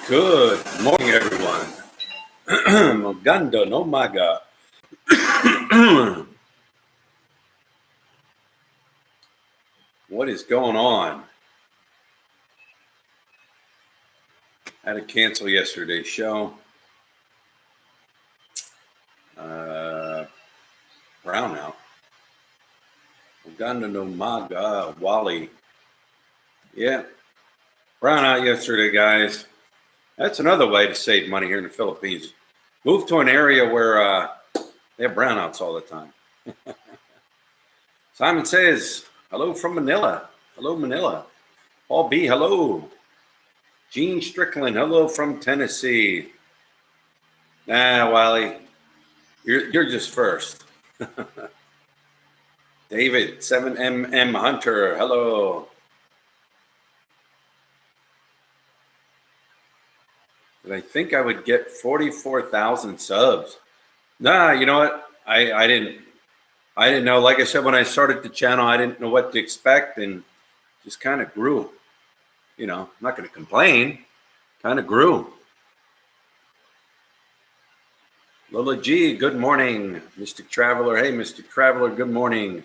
Good morning, everyone. Maganda, no maga. What is going on? I had to cancel yesterday's show. Brownout. Maganda, no maga. Wally. Yeah. Brownout yesterday, guys. That's another way to save money here in the Philippines. Move to an area where they have brownouts all the time. Simon says, hello from Manila. Hello, Manila. Paul B, hello. Gene Strickland, hello from Tennessee. Wally, you're just first. David, 7MM Hunter, hello. And I think I would get 44,000 subs. Nah, you know what? I didn't know. Like I said, when I started the channel, I didn't know what to expect and just kind of grew. You know, I'm not going to complain. Kind of grew. Lola G, good morning. Mystic Traveler, hey, Mystic Traveler, good morning.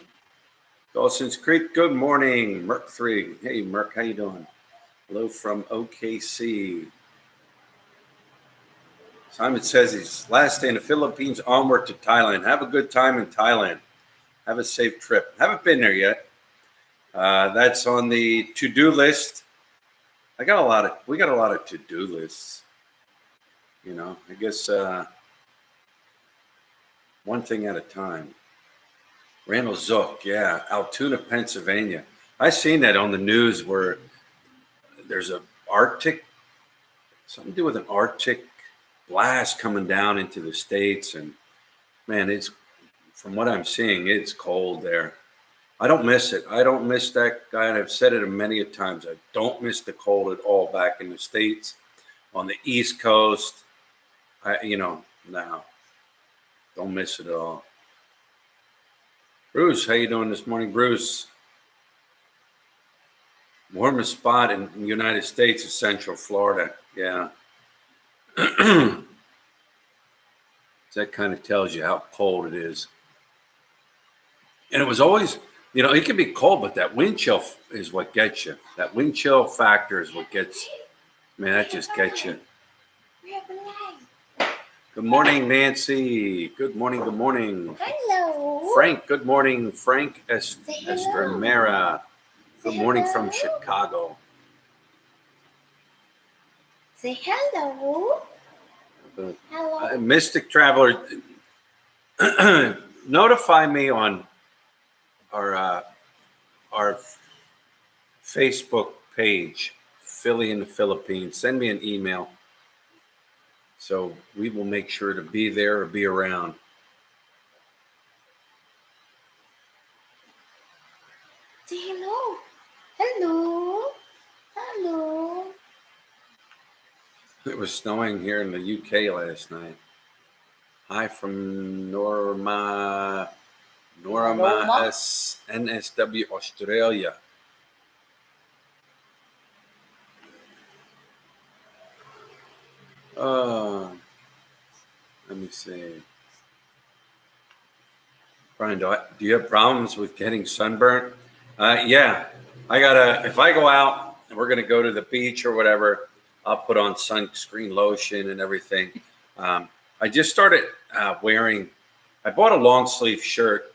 Dawson's Creek, good morning. Merc 3, hey, Merc, how you doing? Hello from OKC. Simon says he's last day in the Philippines, onward to Thailand. Have a good time in Thailand. Have a safe trip. Haven't been there yet. That's on the to-do list. We got a lot of to-do lists. You know, I guess one thing at a time. Randall Zook, yeah, Altoona, Pennsylvania. I seen that on the news where there's a Arctic, something to do with an Arctic blast coming down into the States. And man, it's, from what I'm seeing, it's cold there. I don't miss it. I don't miss that guy. And I've said it many a times. I don't miss the cold at all back in the States on the East Coast. No, don't miss it at all. Bruce, how you doing this morning, Bruce? Warmest spot in the United States is Central Florida. Yeah. That kind of tells you how cold it is. And it was always, it can be cold, but that wind chill is what gets you. That wind chill factor is what gets, man, that just gets you. Good morning, Nancy. Good morning, good morning. Hello. Frank, good morning. Frank Estremera. Good morning from Chicago. Say hello. Hello. Mystic Traveler, notify me on our Facebook page, Philly in the Philippines. Send me an email so we will make sure to be there or be around. Say hello. Hello. Hello. It was snowing here in the UK last night. Hi from Norma NSW, Australia. Let me see. Brian, do you have problems with getting sunburnt? Yeah, if I go out and we're gonna go to the beach or whatever, I'll put on sunscreen lotion and everything. I just started wearing, I bought a long sleeve shirt.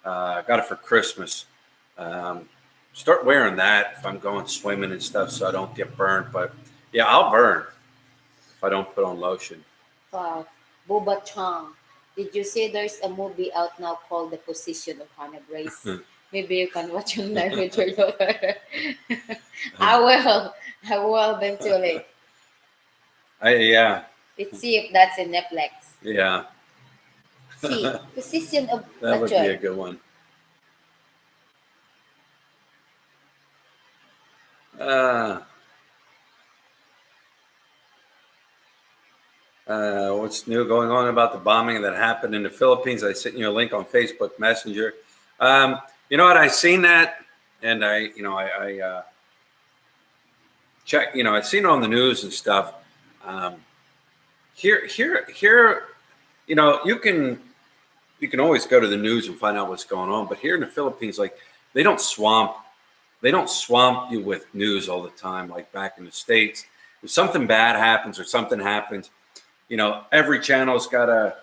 Got it for Christmas. Start wearing that if I'm going swimming and stuff so I don't get burned. But yeah, I'll burn if I don't put on lotion. Wow. Boba Chong. Did you say there's a movie out now called The Position of Hannah Grace? Maybe you can watch it live with your daughter. I will eventually. Yeah. Let's see if that's in Netflix. Yeah. See, Position of that would be a good one. What's new going on about the bombing that happened in the Philippines? I sent you a link on Facebook Messenger. You know what? I seen that, and I checked. I seen it on the news and stuff. Um, here, you can always go to the news and find out what's going on. But here in the Philippines, like they don't swamp you with news all the time like back in the States. If something bad happens or something happens, every channel's got to,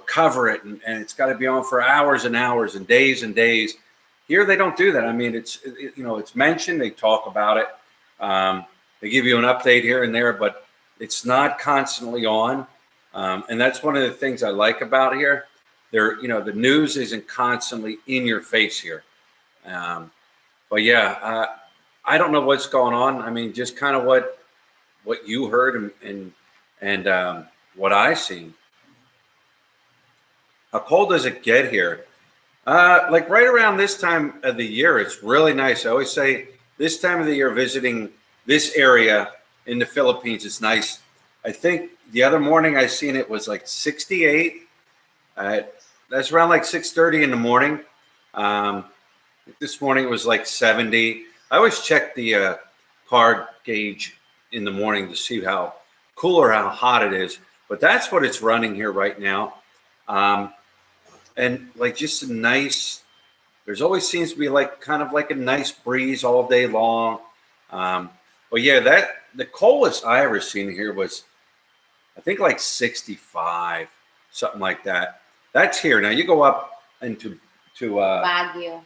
cover it, and it's got to be on for hours and hours and days. Here they don't do that. I mean, it's mentioned, they talk about it. They give you an update here and there, but it's not constantly on. And that's one of the things I like about here. The news isn't constantly in your face here. But yeah, I don't know what's going on. I mean, just kind of what you heard and what I seen. How cold does it get here? Like right around this time of the year, it's really nice. I always say this time of the year visiting this area in the Philippines is nice. I think the other morning I seen it was like 68. That's around like 6:30 in the morning. This morning it was like 70. I always check the card gauge in the morning to see how cool or how hot it is. But that's what it's running here right now. And like just a nice, there's always seems to be like kind of like a nice breeze all day long. But yeah, the coldest I ever seen here was, I think like 65, something like that. That's here. Now you go up into Baguio,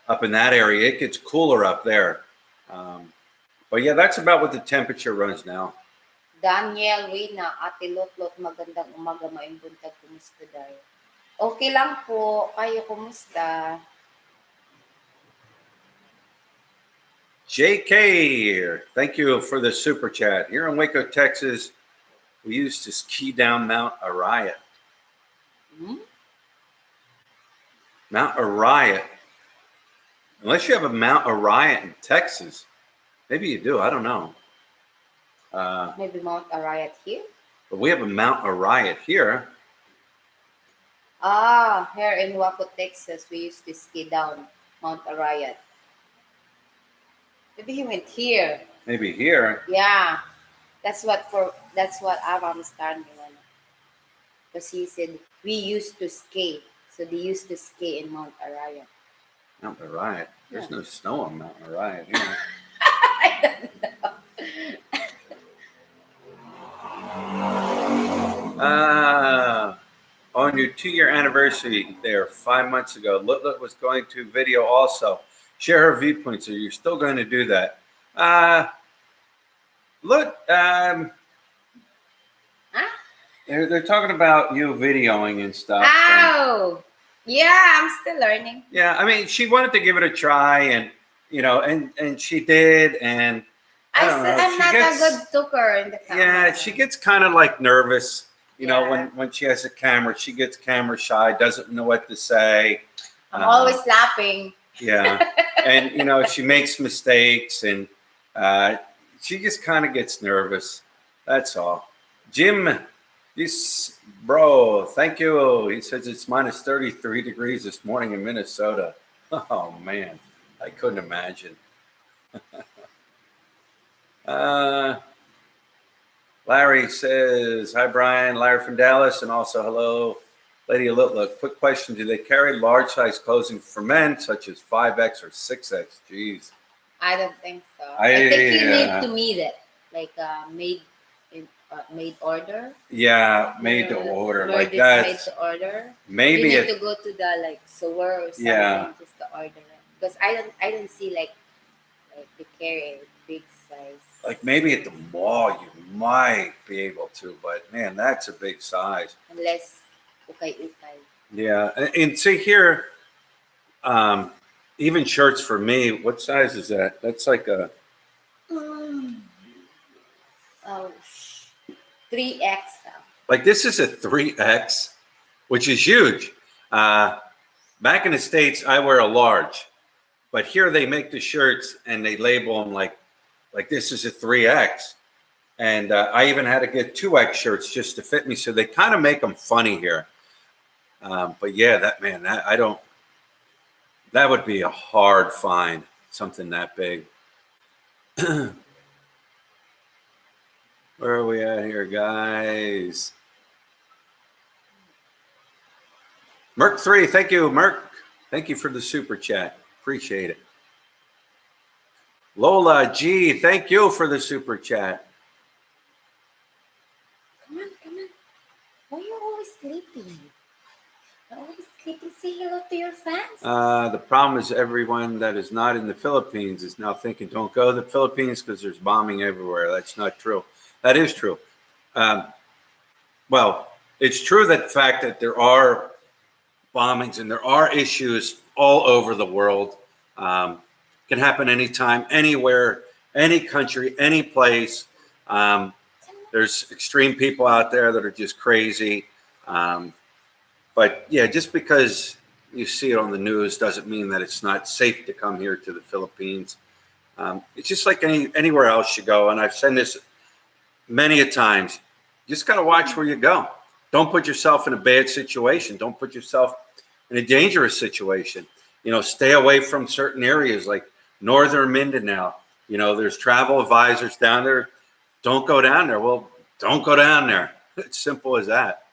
up in that area, it gets cooler up there. But yeah, that's about what the temperature runs now. Daniel Rina, Ate Lotlot, magandang umaga, maayong buntag, kumusta daw? Okay lang po, kayo kumusta? JK, thank you for the super chat. Here in Waco, Texas, we used to ski down Mount Araya. Mount Araya. Unless you have a Mount Araya in Texas. Maybe you do. I don't know. Maybe Mount Arayat here? But we have a Mount Araya here. Here in Waco, Texas, we used to ski down Mount Arayat. Maybe he went here. Maybe here. Yeah, that's what Aram is telling me. Because he said we used to ski, so they used to ski in Mount Arayat. Mount Araya. There's no snow on Mount Araya here. I don't know. On your 2-year anniversary there 5 months ago, Lut was going to video also. Share her viewpoints. So you're still going to do that. Lut, they're talking about you videoing and stuff. Oh, yeah, I'm still learning. Yeah, I mean, she wanted to give it a try, and and she did, and I'm not a good talker in the camera. Yeah, she gets kind of like nervous. When she has a camera, she gets camera shy, doesn't know what to say. I'm always laughing. Yeah, and she makes mistakes, and she just kind of gets nervous. That's all. Jim, bro, thank you. He says it's minus 33 degrees this morning in Minnesota. Oh man, I couldn't imagine. Larry says, hi, Brian. Larry from Dallas. And also, hello, Lady Look. Quick question. Do they carry large size clothing for men, such as 5X or 6X? Jeez. I don't think so. I think you need to meet it. Like made order. Yeah, made to order. Like that. Made to order. Maybe you need to go to the sewer or something just to order it. Because I don't see like they carry big size. Like maybe at the mall you might be able to, but man, that's a big size. Unless ukay. Yeah, and see here, even shirts for me. What size is that? That's like a 3X. Like this is a 3X, which is huge. Back in the States, I wear a large, but here they make the shirts and they label them like this is a 3X. And I even had to get 2X shirts just to fit me. So they kind of make them funny here. But yeah, that would be a hard find, something that big. Where are we at here, guys? Merc3, thank you, Merc. Thank you for the super chat. Appreciate it. Lola G, thank you for the super chat. Come on, come on. Why are you always sleeping? You're always sleeping. Say hello to your fans. The problem is everyone that is not in the Philippines is now thinking, don't go to the Philippines because there's bombing everywhere. That's not true. That is true. Well, it's true that the fact that there are bombings and there are issues all over the world. Can happen anytime, anywhere, any country, any place. There's extreme people out there that are just crazy. But yeah, just because you see it on the news doesn't mean that it's not safe to come here to the Philippines. It's just like anywhere else you go. And I've said this many a times. You just got to watch where you go. Don't put yourself in a bad situation. Don't put yourself in a dangerous situation. You know, stay away from certain areas like northern Mindanao. You know, there's travel advisors down there. Don't go down there. Well, don't go down there. It's simple as that.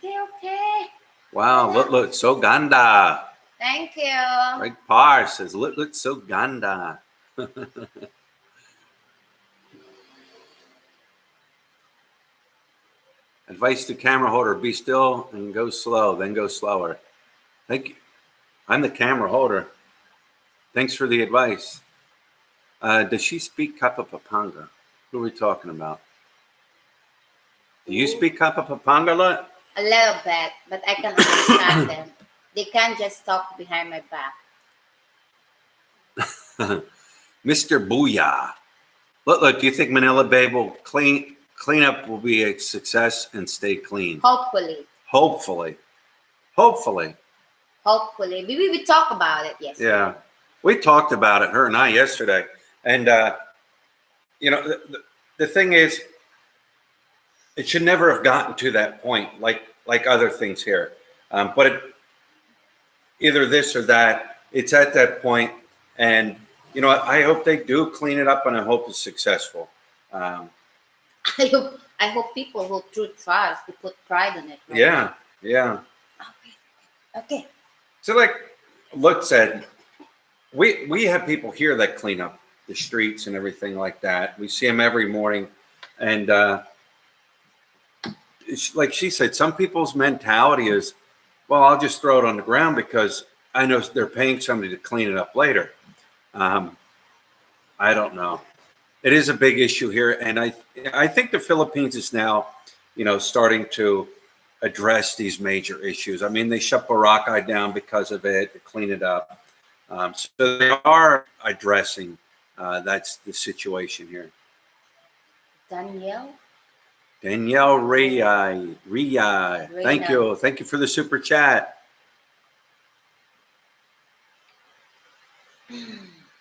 Okay. Wow, look, so ganda. Thank you. Greg Parr says, look, so ganda. Advice to camera holder, be still and go slow, then go slower. Thank you. I'm the camera holder. Thanks for the advice. Does she speak Kapapapanga? Who are we talking about? Do you speak Kapapapanga? A little bit, but I can understand them. They can't just talk behind my back. Mr. Booyah. Look, do you think Manila Bay will clean up will be a success and stay clean? Hopefully. Maybe we talk about it yesterday. Yeah. We talked about it, her and I, yesterday. And, you know, the thing is, it should never have gotten to that point like other things here. But either this or that, it's at that point. And, you know, I hope they do clean it up, and I hope it's successful. I hope people will trust, they put pride in it. Right? Yeah. Okay. So like Luke said, we have people here that clean up the streets and everything like that. We see them every morning. And like she said, some people's mentality is, well, I'll just throw it on the ground because I know they're paying somebody to clean it up later. I don't know. It is a big issue here. And I think the Philippines is now, you know, starting to address these major issues. I mean, they shut Boracay down because of it, to clean it up. So they are addressing that's the situation here. Danielle Ria. Thank you for the super chat.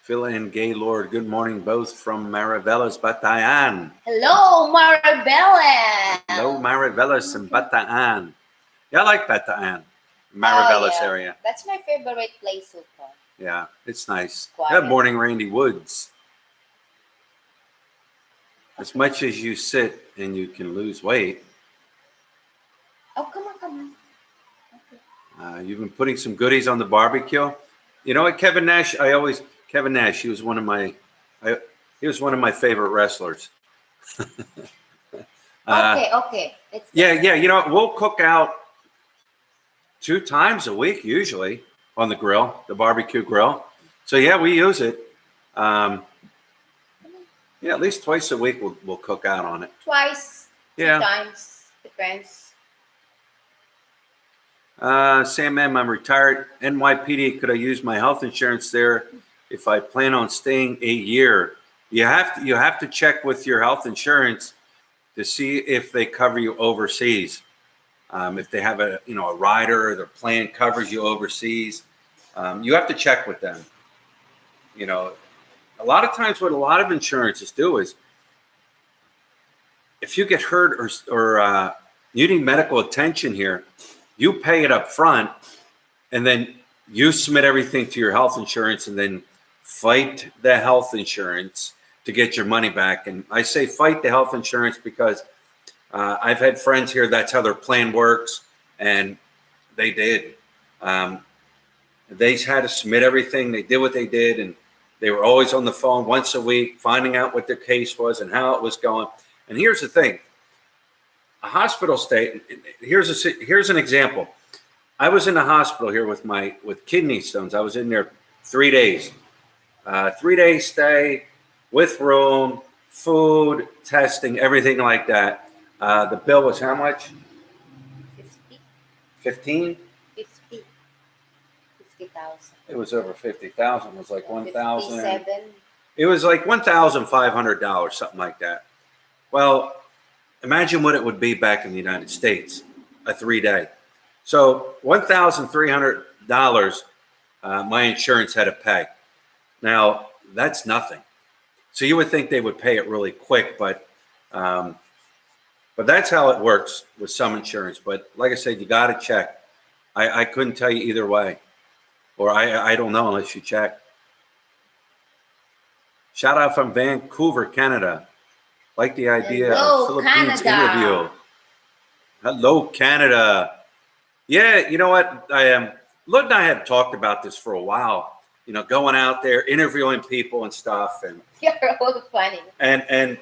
Phil and Gaylord, good morning, both from Mariveles, Batayan. Hello, Maribela. Hello, Mariveles and Batayan. Yeah, I like Batayan, Mariveles area. That's my favorite place so far. Yeah, it's nice. Quiet. Good morning, Randy Woods. As much as you sit and you can lose weight. Oh, come on. Okay. You've been putting some goodies on the barbecue. You know what, Kevin Nash? Kevin Nash. He was one of my favorite wrestlers. Okay. Yeah. You know, we'll cook out 2 times a week usually on the grill, the barbecue grill. So yeah, we use it. Yeah, at least twice a week we'll cook out on it. Twice. Yeah. 2 times. Depends. Sam M, I'm retired. NYPD, could I use my health insurance there if I plan on staying a year? You have to check with your health insurance to see if they cover you overseas. If they have a rider or their plan covers you overseas, you have to check with them. You know, a lot of times what a lot of insurances do is if you get hurt or you need medical attention here, you pay it up front, and then you submit everything to your health insurance and then fight the health insurance to get your money back. And I say fight the health insurance because I've had friends here, that's how their plan works, and they did. They had to submit everything. They did what they did, and they were always on the phone once a week, finding out what their case was and how it was going. And here's the thing. A hospital stay, here's an example. I was in the hospital here with kidney stones. I was in there 3 days. 3 day stay with room, food, testing, everything like that. The bill was how much? 50. 15? 50. 50,000. It was over 50,000. It was like 1,000. 57. It was like $1,500, something like that. Well, imagine what it would be back in the United States, a 3 day. So $1,300 my insurance had to pay. Now, that's nothing. So you would think they would pay it really quick, but that's how it works with some insurance. But like I said, you got to check. I couldn't tell you either way, or I don't know unless you check. Shout out from Vancouver, Canada. Like the idea Hello, of Philippines Canada. interview. Hello, Canada. Yeah, you know what? Lud and I had talked about this for a while. You know, going out there, interviewing people and stuff, and You're all funny. and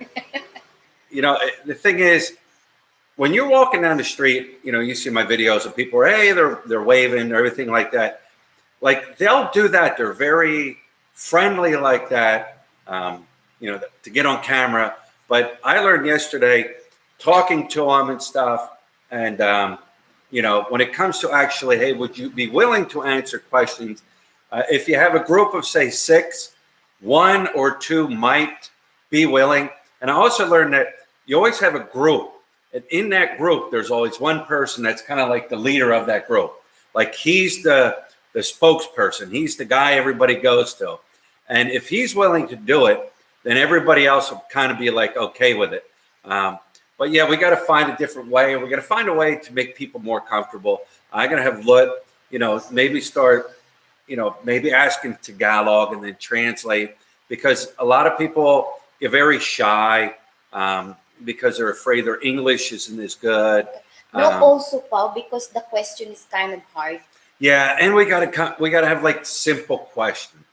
you know, the thing is, when you're walking down the street, you know, you see my videos of people, hey, they're waving, everything like that. Like they'll do that. They're very friendly like that. You know, to get on camera. But I learned yesterday, talking to them and stuff, and you know, when it comes to actually, hey, would you be willing to answer questions? If you have a group of, say, 6, 1 or 2 might be willing. And I also learned that you always have a group. And in that group, there's always one person that's kind of like the leader of that group. Like he's the spokesperson. He's the guy everybody goes to. And if he's willing to do it, then everybody else will kind of be like, okay with it. But yeah, we got to find a different way. We got to find a way to make people more comfortable. I'm going to have Lut, you know, maybe start, you know, maybe asking Tagalog and then translate, because a lot of people get very shy because they're afraid their English isn't as good. No, also, Paul, because the question is kind of hard. Yeah, and we gotta have like simple questions.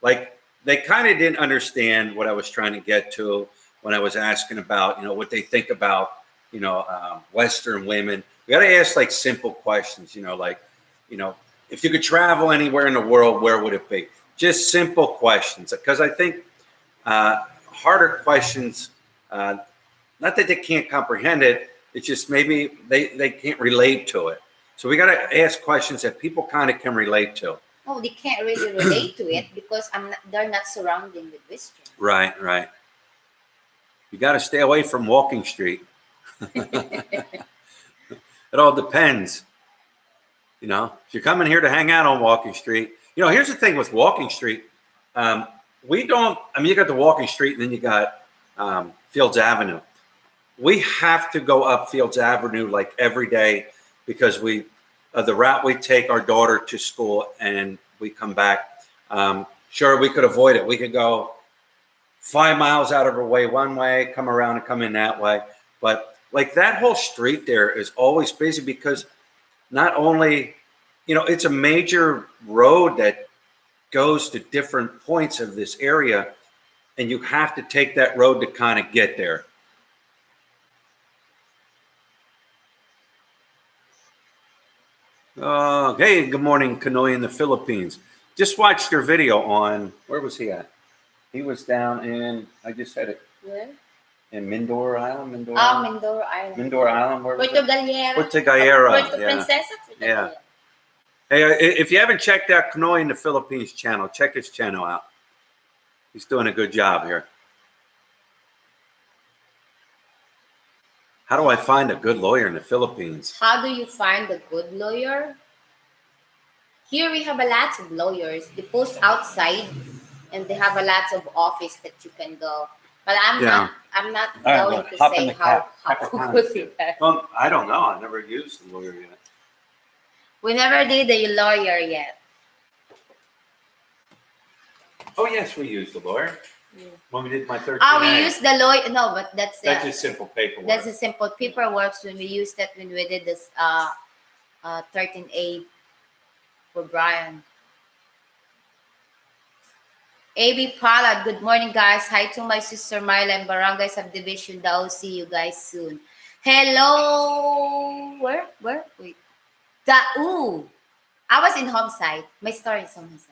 Like they kind of didn't understand what I was trying to get to when I was asking about, you know, what they think about, you know, Western women. We gotta ask like simple questions, you know, like, you know, if you could travel anywhere in the world, where would it be? Just simple questions, because I think harder questions, not that they can't comprehend it, it's just maybe they can't relate to it. So we got to ask questions that people kind of can relate to. Oh, they can't really relate to it because they're not surrounding with Western. Right, right. You got to stay away from Walking Street. It all depends. You know, if you're coming here to hang out on Walking Street, you know, here's the thing with Walking Street. We don't, I mean, you got the Walking Street and then you got Fields Avenue. We have to go up Fields Avenue like every day because the route we take our daughter to school and we come back. Sure, we could avoid it. We could go 5 miles out of our way one way, come around and come in that way. But like that whole street there is always busy because not only, you know, it's a major road that goes to different points of this area, and you have to take that road to kind of get there. Hey, good morning, Kanoy in the Philippines. Just watched your video on, where was he at? He was down in, I just said it. Where? In Mindoro Island? Mindoro Island. Mindoro Island, where was Puerto it? Galera. Puerto Galera, Puerto yeah. Princesa. Puerto Yeah. Galera. Hey, if you haven't checked out Kanoy in the Philippines channel, check his channel out. He's doing a good job here. How do I find a good lawyer in the Philippines? How do you find a good lawyer? Here we have a lot of lawyers. They post outside, and they have a lot of office that you can go. But I'm not going to say how good you are. Well, I don't know. I never used a lawyer yet. We never did a lawyer yet. Oh yes, we used the lawyer when we did my 13A. Oh, we used the lawyer. No, but that's just simple paperwork. That's a simple paperwork when we used that when we did this 13A for Brian. AB Palad, good morning, guys. Hi to my sister Myla in Barangay Subdivision. I'll see you guys soon. Hello. Where? Wait. Ooh. I was in home side. My story is on my side.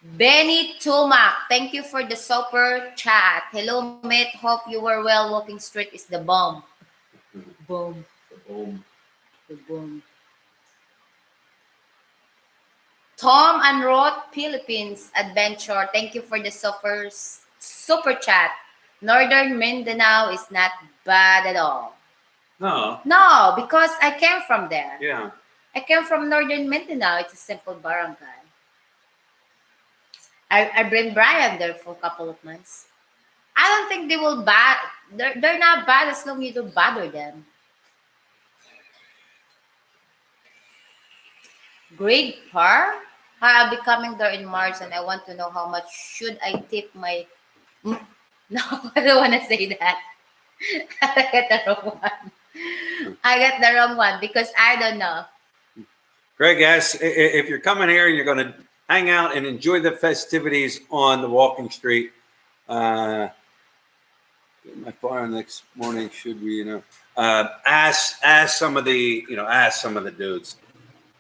Benny Tumak, thank you for the super chat. Hello, mate. Hope you were well. Walking straight is the bomb. Boom. The boom. Tom and Roth, Philippines Adventure. Thank you for the super chat. Northern Mindanao is not bad at all. No, because I came from there. Yeah. I came from Northern Mindanao. It's a simple barangay. I bring Brian there for a couple of months. I don't think they will bad. They're not bad as long as you don't bother them. Grade par? I'll be coming there in March and I want to know how much should I tip my... No, I don't want to say that. I got the wrong one. I got the wrong one because I don't know. Greg asks, if you're coming here and you're going to hang out and enjoy the festivities on the walking street, get my fire next morning, should we, ask some of the dudes.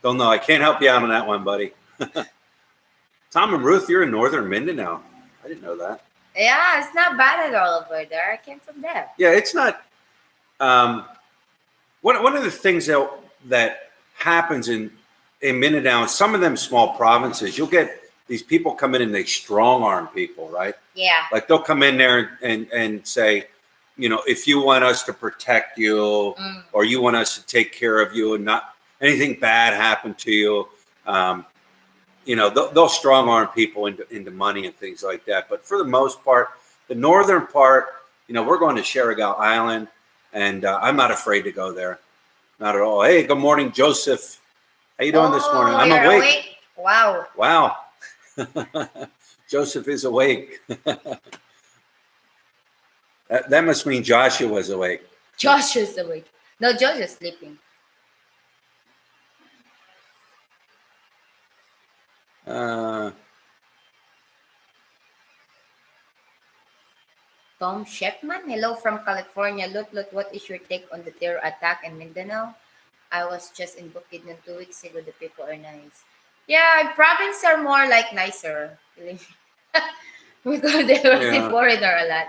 Don't know. I can't help you out on that one, buddy. Tom and Ruth, you're in Northern Mindanao. I didn't know that. Yeah, it's not bad at all over there. I came from there. Yeah, it's not. One of the things that happens in Mindanao, some of them small provinces, you'll get these people come in and they strong arm people, right? Yeah. Like they'll come in there and say, if you want us to protect you or you want us to take care of you and not anything bad happen to you, they'll strong arm people into money and things like that. But for the most part, the northern part, we're going to Sherrigal Island, and I'm not afraid to go there. Not at all. Hey, good morning, Joseph. How you doing this morning? I'm awake. Wow. Joseph is awake. that must mean Joshua was awake. Joshua's awake. No, Joshua's sleeping. Tom Shepman, hello from California. Look, what is your take on the terror attack in Mindanao? I was just in Bukidnon 2 weeks ago. The people are nice. Yeah, province are more like nicer. Because they were in foreigner a lot.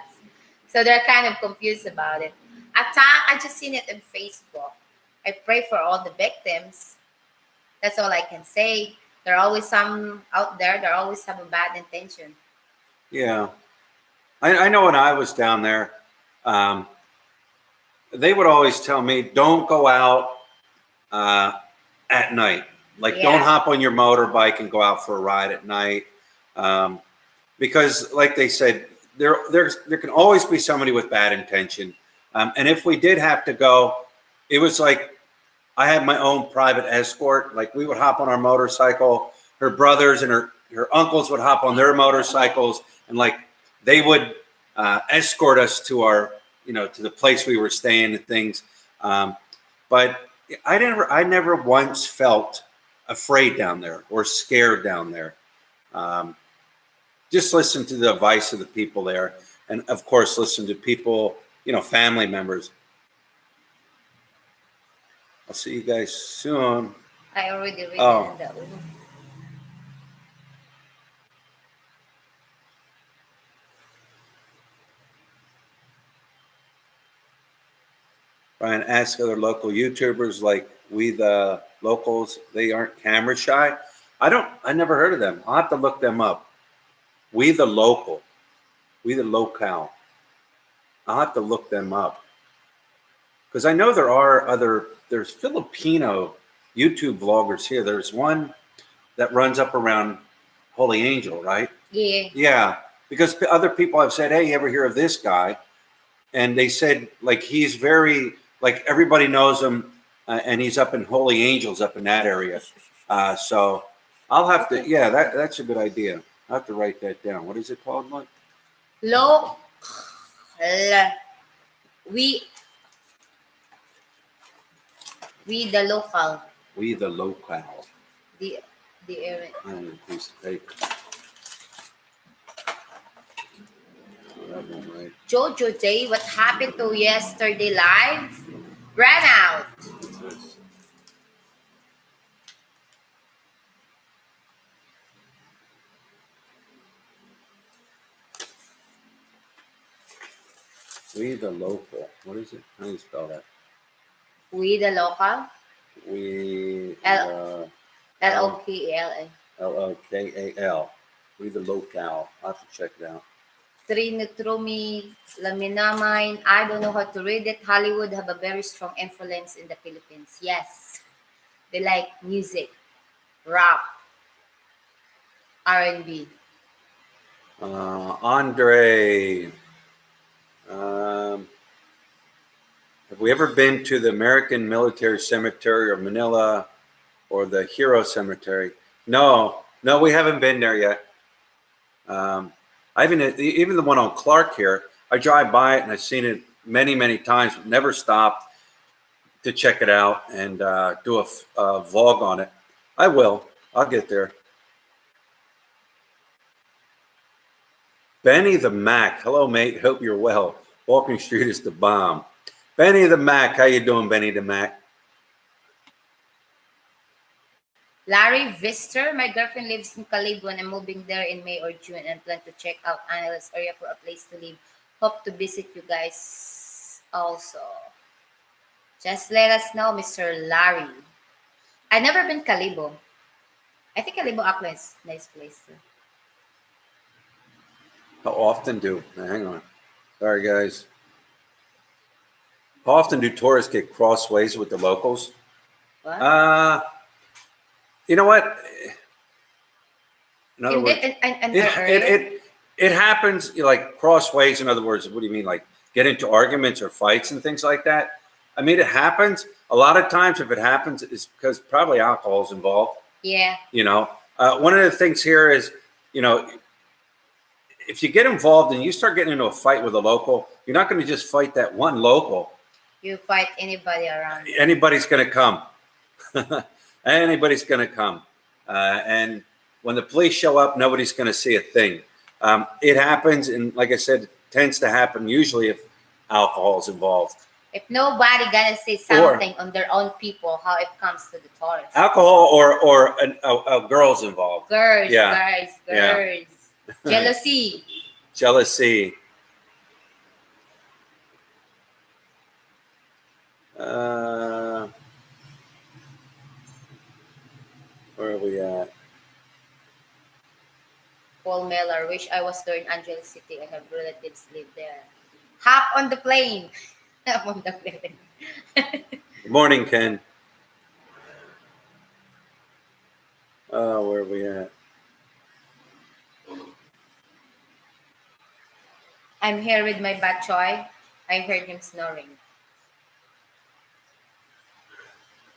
So they're kind of confused about it. Attack, I just seen it on Facebook. I pray for all the victims. That's all I can say. There are always some out there. There always have a bad intention. Yeah. I know when I was down there, they would always tell me, don't go out at night. Don't hop on your motorbike and go out for a ride at night. Because like they said, there can always be somebody with bad intention. And if we did have to go, it was like I had my own private escort. Like we would hop on our motorcycle. Her brothers and her uncles would hop on their motorcycles, and they would escort us to our, to the place we were staying and things. But I never once felt afraid down there or scared down there. Just listen to the advice of the people there. And of course, listen to people, family members. I'll see you guys soon. I already read that one. Brian, ask other local YouTubers like We the Locals. They aren't camera shy. I never heard of them. I'll have to look them up. We the Locale. I'll have to look them up. Because I know there's Filipino YouTube vloggers here. There's one that runs up around Holy Angel, right? Yeah. Yeah. Because other people have said, hey, you ever hear of this guy? And they said, he's very, everybody knows him, and he's up in Holy Angels up in that area. So I'll have to. Yeah, that's a good idea. I have to write that down. What is it called, Mike? Local. We we the local. We the local. The the area. I need a piece of paper. That one, right? Jojo Day, what happened to yesterday live? Ran out. What's this? We the local. What is it? How do you spell that? We the local. We L O K L A. LLKAL. We the local. I'll have to check it out. Trinutrumi laminamine. I don't know how to read it. Hollywood have a very strong influence in the Philippines. Yes. They like music, rap, R&B. Andre, have we ever been to the American Military Cemetery or Manila or the Hero Cemetery? No, we haven't been there yet. Even the one on Clark here, I drive by it and I've seen it many times, but never stopped to check it out and do a vlog on it. I will. I'll get there. Benny the Mac. Hello, mate. Hope you're well. Walking Street is the bomb. Benny the Mac. How you doing, Benny the Mac? Larry Vister, my girlfriend lives in Calibo and I'm moving there in May or June and plan to check out Analyst area for a place to live. Hope to visit you guys also. Just let us know, Mr. Larry. I've never been Calibo. I think Calibo Aklan is a nice place too. How often do? Now, hang on. Sorry, guys. How often do tourists get crossways with the locals? What? You know what? In other words, it happens like crossways. In other words, what do you mean? Like get into arguments or fights and things like that? I mean, it happens. A lot of times if it happens, it's because probably alcohol is involved. Yeah. You know, one of the things here is, you know, if you get involved and you start getting into a fight with a local, you're not going to just fight that one local. You fight anybody around. Anybody's going to come. Anybody's going to come. And when the police show up, nobody's going to see a thing. It happens. And like I said, it tends to happen usually if alcohol is involved. If nobody going to say something on their own people, how it comes to the tourists. Alcohol or a girl's involved. Girls. Yeah. Jealousy. Jealousy. Where are we at? Paul Miller. Wish I was there in Angeles City. I have relatives live there. Hop on the plane. Hop on the plane. Good morning, Ken. Oh, where are we at? I'm here with my batchoy. I heard him snoring.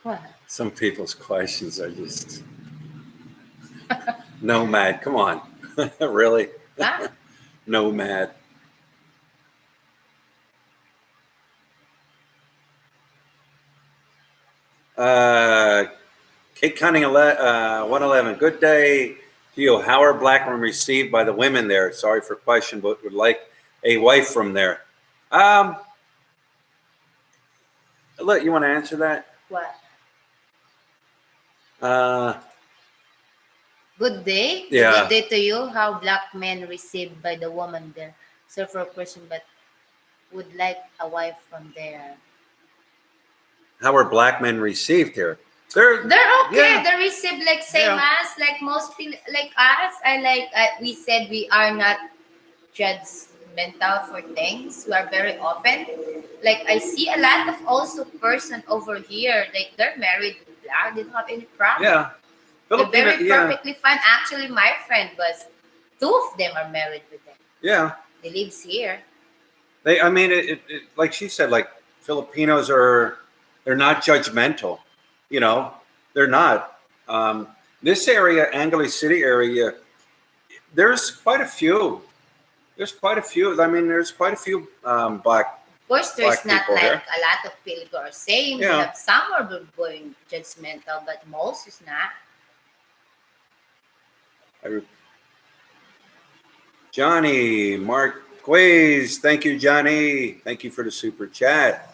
What? Some people's questions are just nomad. Come on. Really? Huh? Nomad. Kate Cunning 111. Good day to you. How are Blackman received by the women there? Sorry for question, but would like a wife from there. Look, you want to answer that? What? Good day. Yeah. Good day to you. How black men received by the woman there. So for a person, but would like a wife from there. How are black men received here? They're okay. Yeah. They receive like same as like most people like us. We said we are not judgmental for things. We are very open. Like I see a lot of also person over here. Like they're married with black. They don't have any problem. Yeah. They're very perfectly fine. Actually, my friend was 2 of them are married with them. Yeah. They lives here. I mean, it like she said, like Filipinos they're not judgmental. You know, they're not. This area, Angeles City area, there's quite a few. There's quite a few. I mean, there's quite a few Of course, there's black not people like here. a lot of people are saying. We Yeah. have some are going judgmental, but most is not. Johnny Marquez, thank you, Johnny. Thank you for the super chat.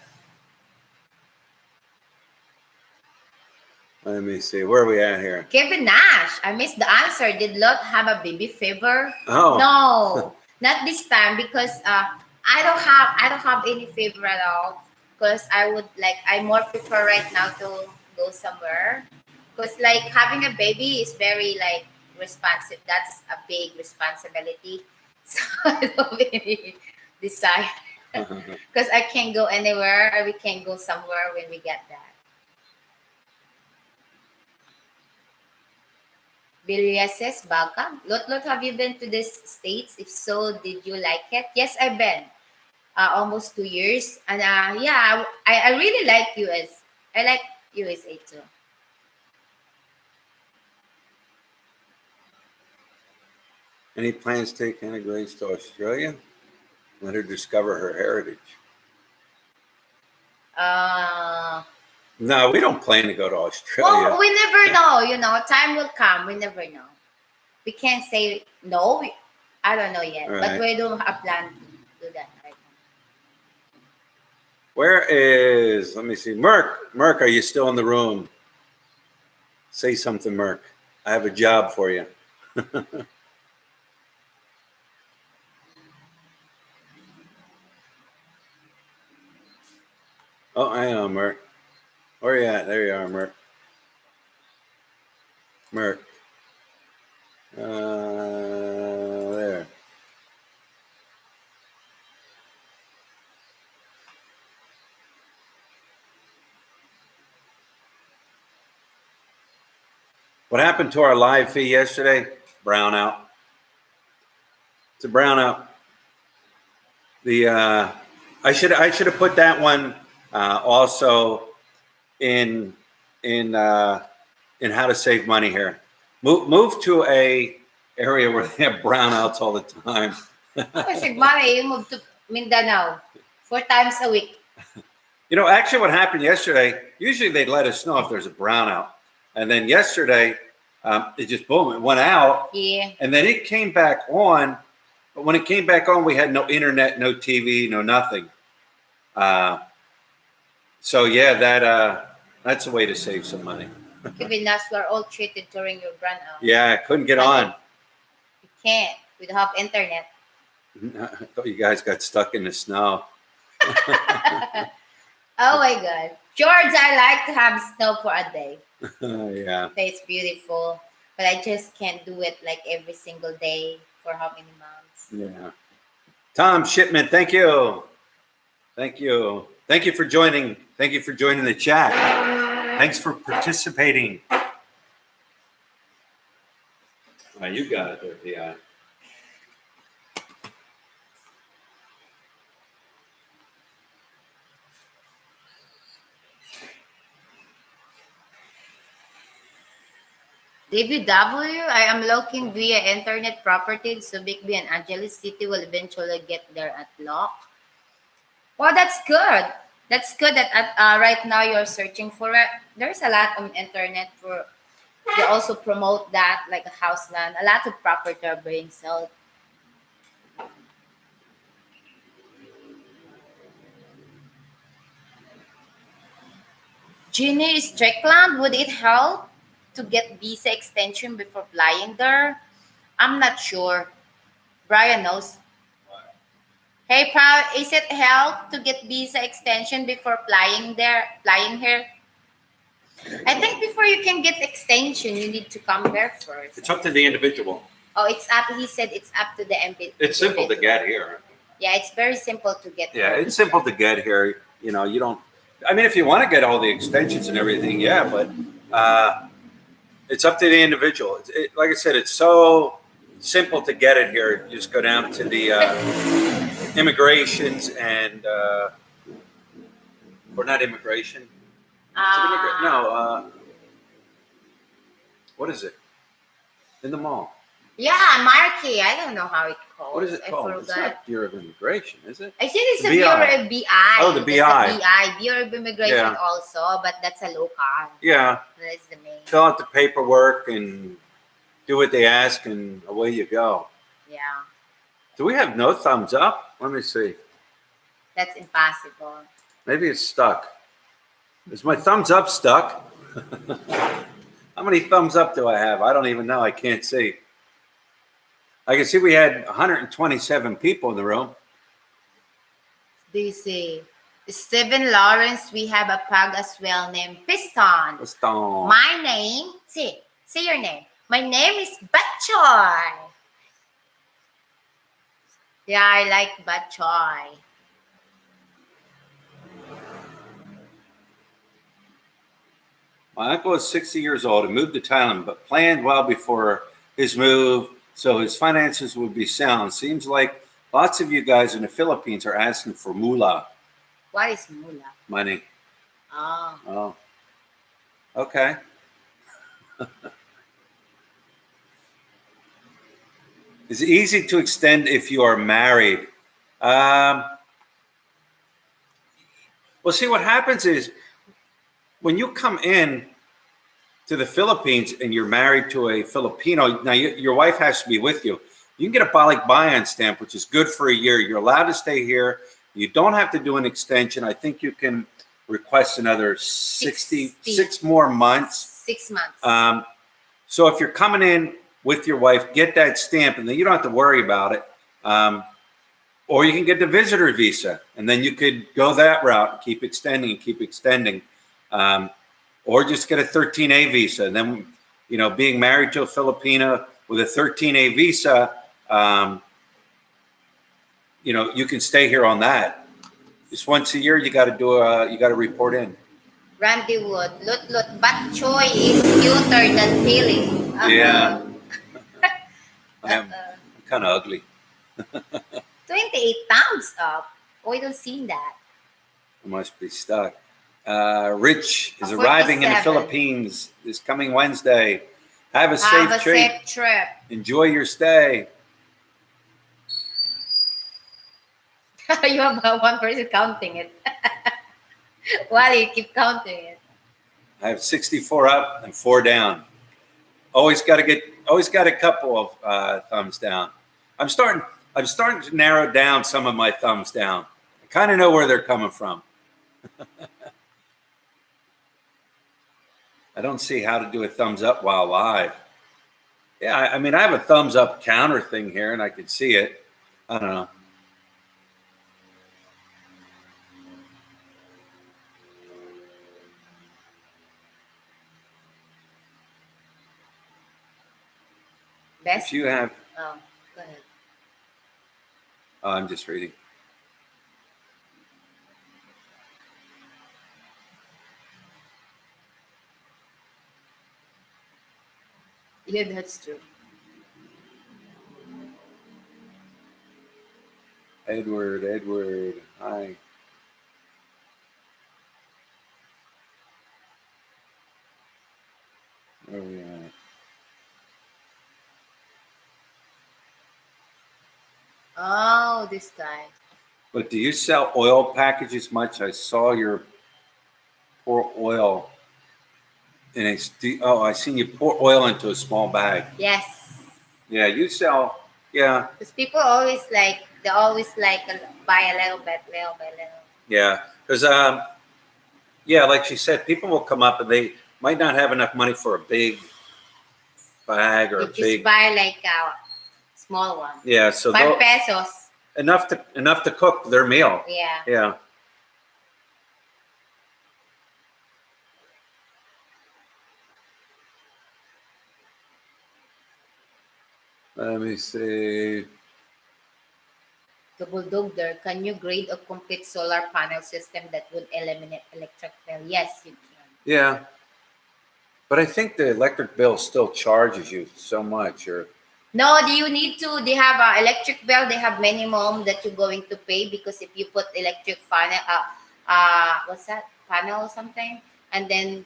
Let me see. Where are we at here? Kevin Nash, I missed the answer. Did Lot have a baby fever? Oh. No, not this time because I don't have any fever at all. Because I more prefer right now to go somewhere. Because like having a baby is very like responsive. That's a big responsibility. So I don't really decide. Because I can't go anywhere or we can't go somewhere when we get that. Bilia says, Balkan. Lot, have you been to these states? If so, did you like it? Yes, I've been. Almost 2 years. And yeah, I really like US. I like USA too. Any plans to take Hannah Grace to Australia? Let her discover her heritage. No, we don't plan to go to Australia. Well, we never know. Time will come. We never know. We can't say no. I don't know yet. Right. But we don't have plan to do that right now. Where is, let me see, Merk? Merk, are you still in the room? Say something, Merk. I have a job for you. Oh, I am, Merk. Where are you at? There you are, Merk. Merk. There. What happened to our live feed yesterday? Brownout. It's a brownout. The I should have put that one also in how to save money here. Move to a area where they have brownouts all the time. Kasi Mari, you moved to Mindanao 4 times a week. Actually what happened yesterday, usually they'd let us know if there's a brownout. And then yesterday, it just, boom, it went out. Yeah. And then it came back on. But when it came back on, we had no internet, no TV, no nothing. So yeah, that's a way to save some money. Kevin Nash, we are all treated during your brownout. Yeah, I couldn't get on. You can't. We don't have internet. I thought you guys got stuck in the snow. Oh my God. George, I like to have snow for a day. Yeah. It's beautiful. But I just can't do it like every single day for how many months. Yeah. Tom Shipman, thank you. Thank you. Thank you for joining. Thank you for joining the chat. Thanks for participating. You got it there, P.I. David W., I am looking via internet properties so Bigby and Angeles City will eventually get there at lock. Well, that's good. That's good that right now you're searching for it. There's a lot on internet for, they also promote that like a house land. A lot of property are being sold. Ginny Strickland, would it help to get visa extension before flying there? I'm not sure. Brian knows. Hey, Proud, is it help to get visa extension before flying here? I think before you can get extension, you need to come here first. It's up to the individual. Oh, it's up. He said it's up to the individual. It's simple to get here. Yeah, it's very simple to get Yeah, here. it's simple to get here. You don't. I mean, if you want to get all the extensions and everything, yeah, but it's up to the individual. Like I said, it's so simple to get it here. You just go down to the immigrations and or not immigration. Is it no. What is it? in the mall. Yeah, Marquee. I don't know how it called. What is it I called? It's forgot. not Bureau of Immigration, is it? I think it's The a Bureau BI. of BI. Oh, the That's BI. a BI, Bureau of Immigration Yeah. also, but that's a local. Yeah. That's the main. Fill out the paperwork and do what they ask, and away you go. Yeah, Do we have no thumbs up? Let me see. that's impossible. Maybe it's stuck. Is my thumbs up stuck? How many thumbs up do I have? I don't even know. I can't see. I can see we had 127 people in the room. They say Steven Lawrence, we have a pug as well named Piston. What's on? My name, say your name. My name is Batchoy. Yeah, I like Batchoy. My uncle is 60 years old and moved to Thailand, but planned well before his move, so his finances would be sound. Seems like lots of you guys in the Philippines are asking for moolah What is mula? money. Oh, Oh, okay. Is it easy to extend if you are married? Well, see, what happens is when you come in to the Philippines and you're married to a Filipino, now your wife has to be with you. You can get a balik bayan stamp, which is good for a year. You're allowed to stay here. You don't have to do an extension. I think you can request another 66 more months. 6 months. So if you're coming in with your wife, get that stamp, and then you don't have to worry about it. Or you can get the visitor visa, and then you could go that route and keep extending and keep extending. Or just get a 13A visa. And then, being married to a Filipina with a 13A visa, you can stay here on that. Just once a year, you got to report in. Randy Wood, Lut, but Choi is cuter than Philly. Yeah. I'm kind of ugly. 28 pounds up. Oh, I don't see that. I must be stuck. Rich is 47. arriving in the Philippines this coming Wednesday. Have a safe trip. Safe trip. Enjoy your stay. You have one person counting it. While you keep counting it. I have 64 up and 4 down. Always got a couple of thumbs down. I'm starting to narrow down some of my thumbs down. I kind of know where they're coming from. I don't see how to do a thumbs up while live. Yeah, I mean, I have a thumbs up counter thing here, and I can see it. I don't know. Best. If you have, Oh, go ahead. I'm just reading. Yeah, that's true. Edward, hi. Where are we at? Oh, this guy. But do you sell oil packages much? I saw your pour oil. And I seen you pour oil into a small bag. Yes. Yeah, you sell. Yeah. Because people always they always buy a little bit, little by little. Yeah, because like she said, people will come up and they might not have enough money for a big bag or You a just big. buy a small one. Yeah, so 5 pesos. enough to cook their meal. Yeah. Yeah. Let me see. The bulldog there. Can you grade a complete solar panel system that would eliminate electric bill? Yes, you can. Yeah, but I think the electric bill still charges you so much. Or No, do you need to? They have a electric bill. They have minimum that you're going to pay because if you put electric panel, what's that panel or something, and then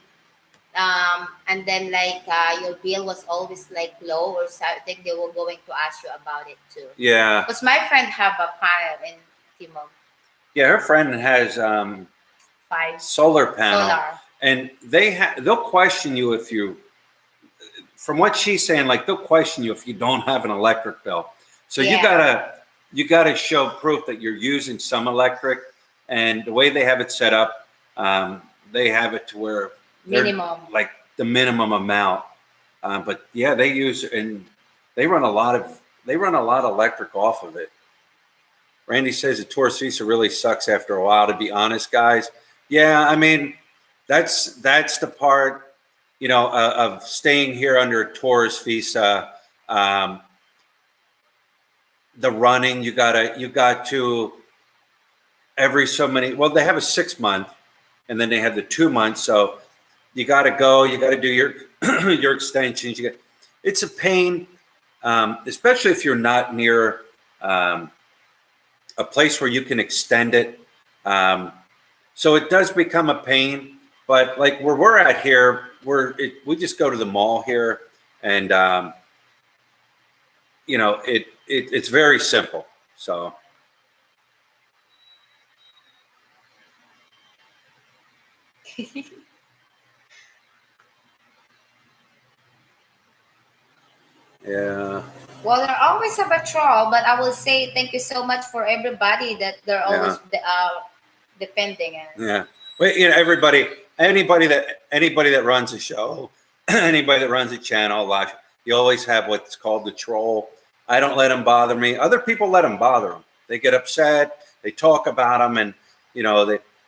And then like your bill was always like low or something, they were going to ask you about it too. Yeah. Because my friend have a panel in Timog Yeah, her friend has 5 solar panel, solar. and they'll question you if you, from what she's saying, like they'll question you if you don't have an electric bill. So Yeah. you gotta show proof that you're using some electric, and the way they have it set up, they have it to where they're Minimum. like the minimum amount. But yeah, they use, and they run a lot of electric off of it. Randy says the tourist visa really sucks after a while, to be honest, guys. Yeah, I mean, that's the part, of staying here under a tourist visa. Um, the running, you got to every so many. Well, they have a 6 month, and then they have the 2 months. So you got to go. You got to do your your extensions. It's a pain, especially if you're not near. A place where you can extend it. So it does become a pain, but like where we're at here, we just go to the mall here, and it's very simple. So yeah, Well, there always have a troll, but I will say thank you so much for everybody that they're yeah, always depending on. yeah. Well, anybody that runs a show, anybody that runs a channel, live, you always have what's called the troll. I don't let them bother me. Other people let them bother them. They get upset. They talk about them, and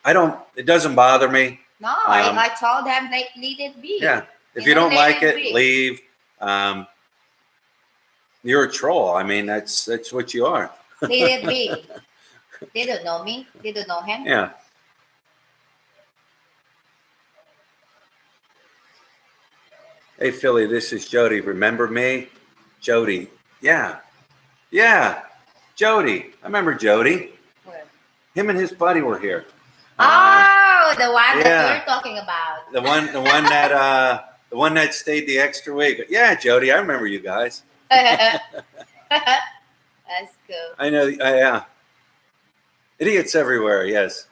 I don't. It doesn't bother me. No, I told them like leave it be. Yeah, if you don't let like it, be. leave. You're a troll. I mean, that's what you are. Leave it be. They don't know me. They don't know him. Yeah. Hey, Philly, this is Jody. Remember me? Jody. Yeah. Yeah. Jody. I remember Jody. Where? Him and his buddy were here. Oh, the one that yeah. you're talking about. The one that stayed the extra week. Yeah, Jody, I remember you guys. That's cool. I know. Yeah. Idiots everywhere. Yes.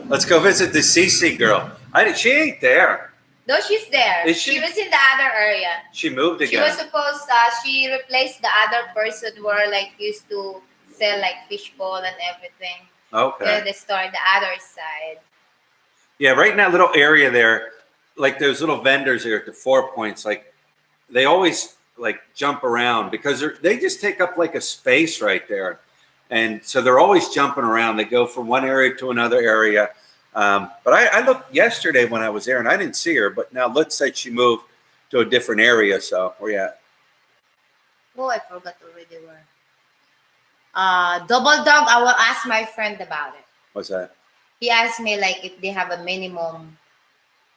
Let's go visit the CC girl. She ain't there. No, she's there. Is she? She was in the other area. She moved again. She was supposed. She replaced the other person where like used to sell like fishbowl and everything. Okay. The store, the other side. Yeah, right in that little area there, like those little vendors there at the 4 Points, like they always like jump around because they just take up like a space right there. And so they're always jumping around. They go from one area to another area. But I looked yesterday when I was there and I didn't see her. But now let's say she moved to a different area. So where you at? Oh, I forgot already where. Double Dog, I will ask my friend about it. What's that? He asked me like if they have a minimum.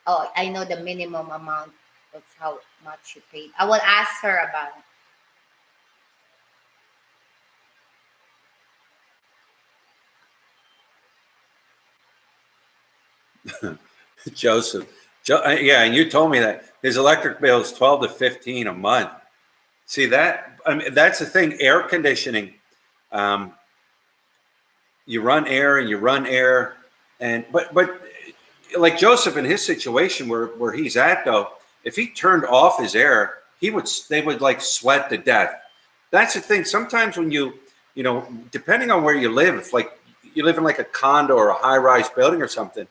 Oh, I know the minimum amount of how much you paid. I will ask her about it. Joseph. Yeah, and you told me that his electric bill is 12 to 15 a month. See that? I mean, that's the thing. Air conditioning. You run air and you run air, and but like Joseph in his situation where he's at though, if he turned off his air, they would like sweat to death. That's the thing. Sometimes when depending on where you live, if like you live in like a condo or a high-rise building or something,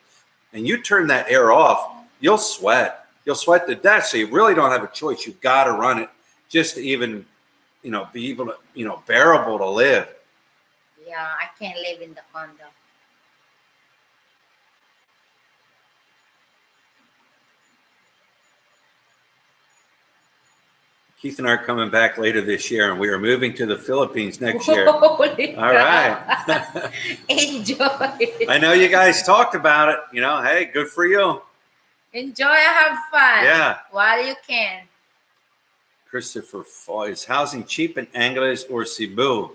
and you turn that air off, you'll sweat. You'll sweat to death. So you really don't have a choice. You've got to run it just to even, be able to, bearable to live. Yeah, I can't live in the condo. Keith and I are coming back later this year, and we are moving to the Philippines next year. Holy All right. Enjoy. I know you guys talked about it. Hey, good for you. Enjoy and have fun. Yeah. While you can. Christopher Foy, is housing cheap in Angeles or Cebu?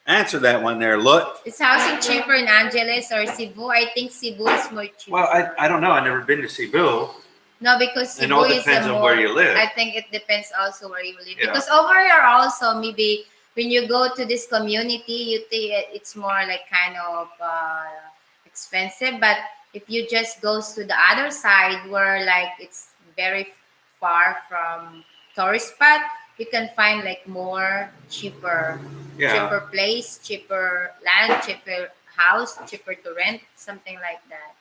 Answer that one there. Look. Is housing cheaper in Angeles or Cebu? I think Cebu is more cheaper. Well, I don't know. I've never been to Cebu. No, because Cebu It all is depends on where you live. I think it depends also where you live. Yeah. Because over here also, maybe when you go to this community, you think it's more like kind of expensive. But if you just goes to the other side where like it's very far from tourist spot, you can find like more cheaper place, cheaper land, cheaper house, cheaper to rent, something like that.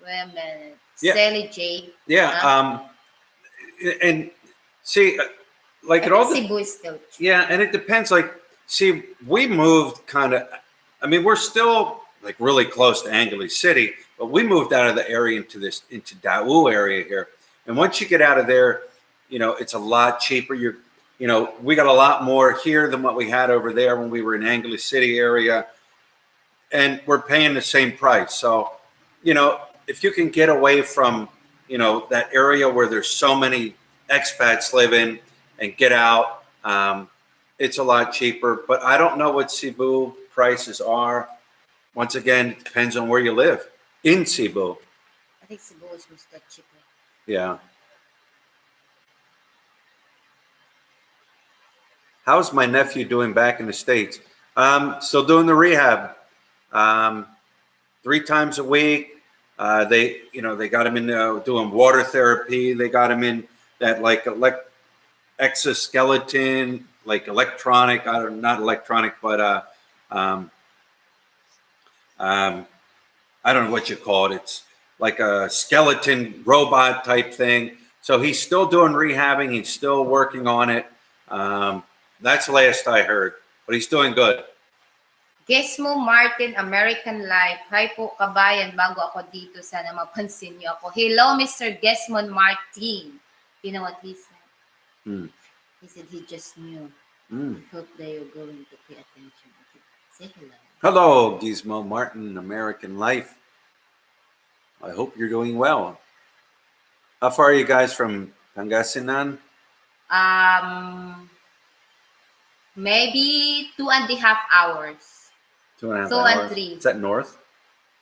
Wait a minute. Yeah. Sally J. Yeah. Huh? And see, like I it all. think Cebu is still cheap. Yeah, and it depends. Like, see, we moved kind of. I mean, we're still like really close to Angeles City, but we moved out of the area into Daewoo area here. And once you get out of there, you know, it's a lot cheaper. We got a lot more here than what we had over there when we were in Angeles City area, and we're paying the same price. So, you know, if you can get away from, you know, that area where there's so many expats living and get out, it's a lot cheaper. But I don't know what Cebu prices are. Once again, it depends on where you live in Cebu. I think Cebu is most cheaper. Yeah. How's my nephew doing back in the States? Still doing the rehab. 3 times a week. They got him in doing water therapy. They got him in that like exoskeleton, like electronic. Not electronic, but I don't know what you call it. It's like a skeleton robot type thing. So he's still doing rehabbing. He's still working on it. That's the last I heard, but he's doing good. Gesmo Martin, American Life. Hi po, kabayan. Bago ako dito, sana mapansin niyo ako. Hello, Mr. Gesmond Martin. You know what he said? He said he just knew. Hope that you're going to pay attention. Okay. Say hello. Hello, Gizmo Martin, American Life. I hope you're doing well. How far are you guys from Pangasinan? Maybe 2.5 hours. 2.5 2 hours. and 3. Is that north?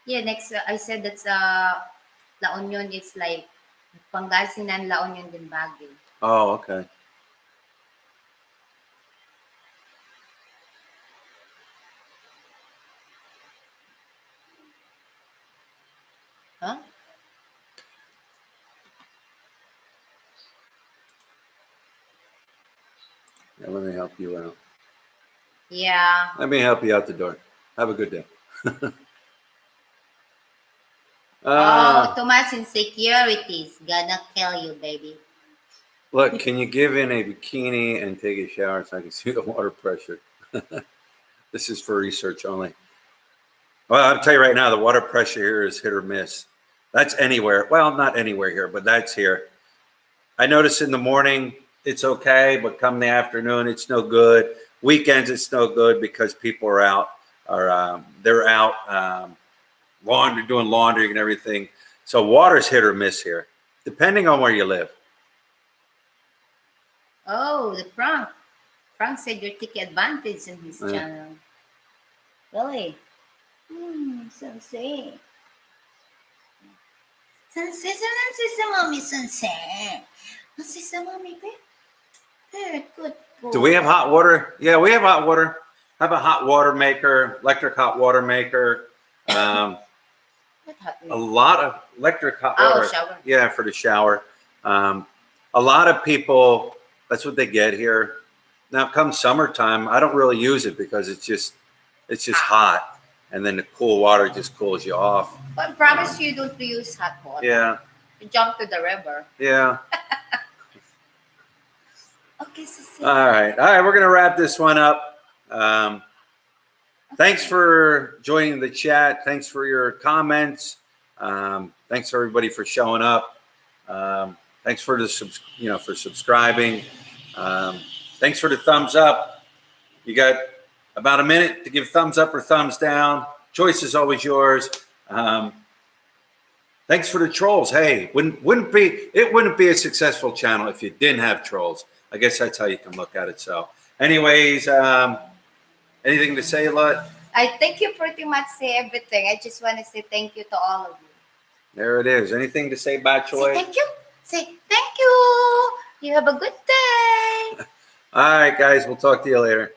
Yeah, next I said that's La Union. It's like Pangasinan, La Union, din Baguio. Oh, okay. Huh? Yeah, let me help you out. Yeah. Let me help you out the door. Have a good day. Too much insecurities. Gonna kill you, baby. Look, can you give in a bikini and take a shower so I can see the water pressure? This is for research only. Well, I'll tell you right now, the water pressure here is hit or miss. That's anywhere. Well, not anywhere here, but that's here. I notice in the morning it's okay, but come the afternoon it's no good. Weekends it's no good because people are out, or they're out doing laundry and everything. So water's hit or miss here, depending on where you live. Oh, the Frank. Frank said you're taking advantage in his channel. Really? Sensei. Sensei, sa mommy, sensei. Sensei sa mommy, good. Do we have hot water? Yeah, we have hot water. I have a hot water maker, electric hot water maker. A lot of electric hot water. Shower. Yeah, for the shower. A lot of people, that's what they get here. Now, come summertime, I don't really use it because it's just hot, and then the cool water just cools you off. But I promise you don't use hot water. Yeah. You jump to the river. Yeah. Okay, so All right. We're gonna wrap this one up. Thanks for joining the chat. Thanks for your comments. Thanks everybody for showing up. Thanks for for subscribing. Thanks for the thumbs up. You got about a minute to give thumbs up or thumbs down. Choice is always yours. Thanks for the trolls. Hey, wouldn't be a successful channel if you didn't have trolls. I guess that's how you can look at it. So, anyways, anything to say, Lut? I think you pretty much say everything. I just want to say thank you to all of you. There it is. Anything to say, Bachoy? Say thank you. Say thank you. You have a good day. All right, guys. We'll talk to you later.